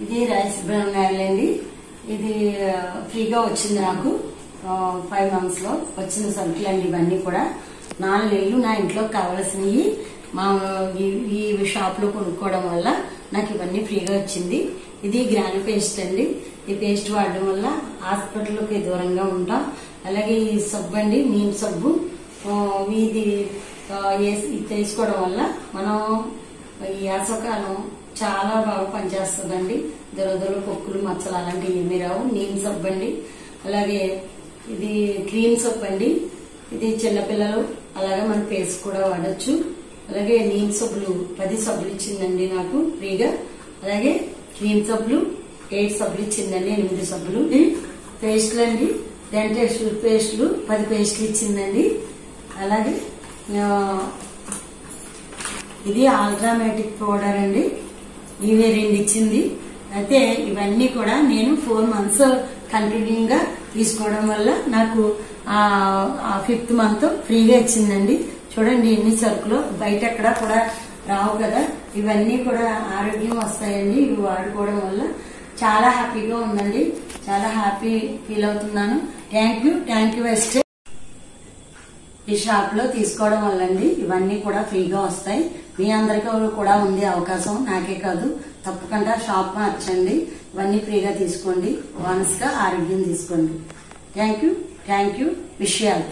ఇది rice brown oil అండి. ఇది ఫ్రీగా వచ్చింది నాకు 5 months లో వచ్చిన సరుకులు అండి. ఇవన్నీ కూడా 4 నెలలు నా ఇంట్లో కావాల్సినవి మా ఈ షాప్ లో కొనుక్కోవడం వల్ల నాకు ఇవన్నీ ఫ్రీగా వచ్చింది. ఇది గ్రాని పేస్ట్ అండి. ఈ పేస్ట్ వాడడం వల్ల హాస్పిటల్కి దూరంగా ఉంటాం. అలాగే ఈ సబ్బు అండి, నీమ్ సబ్బు, ఇది తీసుకోవడం వల్ల మనం ఈ వేసవకాలం చాలా బాగా పనిచేస్తుందండి. దురదలు, పొక్కులు, మచ్చలు అలాంటివి ఏమీ రావు. నీమ్ సబ్బు అండి. అలాగే ఇది క్రీమ్ సోప్ అండి. ఇది చిన్నపిల్లలు అలాగే మన ఫేస్ కూడా వాడచ్చు. అలాగే నీమ్ సబ్బులు 10 సబ్బులు ఇచ్చిందండి నాకు ఫ్రీగా. అలాగే క్రీమ్ సబ్బులు 8 సబ్బులు ఇచ్చిందండి, 8 సబ్బులు. పేస్టులు అండి, డెంటల్ పేస్టులు 10 పేస్టులు ఇచ్చిందండి. అలాగే ఇది ఆల్ట్రామేటిక్ పౌడర్ అండి, ఇవి 2 ఇచ్చింది. అయితే ఇవన్నీ కూడా నేను 4 months కంటిన్యూగా తీసుకోవడం వల్ల నాకు 5th month ఫ్రీగా ఇచ్చిందండి. చూడండి ఎన్ని సరుకులు, బయట ఎక్కడా కూడా రావు కదా. ఇవన్నీ కూడా ఆరోగ్యం వస్తాయండి. ఇవి వాడుకోవడం వల్ల చాలా హ్యాపీగా ఉందండి. చాలా హ్యాపీ ఫీల్ అవుతున్నాను. Thank you west. ఈ షాప్ లో తీసుకోవడం వల్ల అండి ఇవన్నీ కూడా ఫ్రీగా వస్తాయి. మీ అందరికీ కూడా ఉంది అవకాశం, నాకే కాదు. తప్పకుండా షాప్ మార్చండి, ఇవన్నీ ఫ్రీగా తీసుకోండి, బోనస్ గా ఆరోగ్యం తీసుకోండి. Thank you. Wish you all.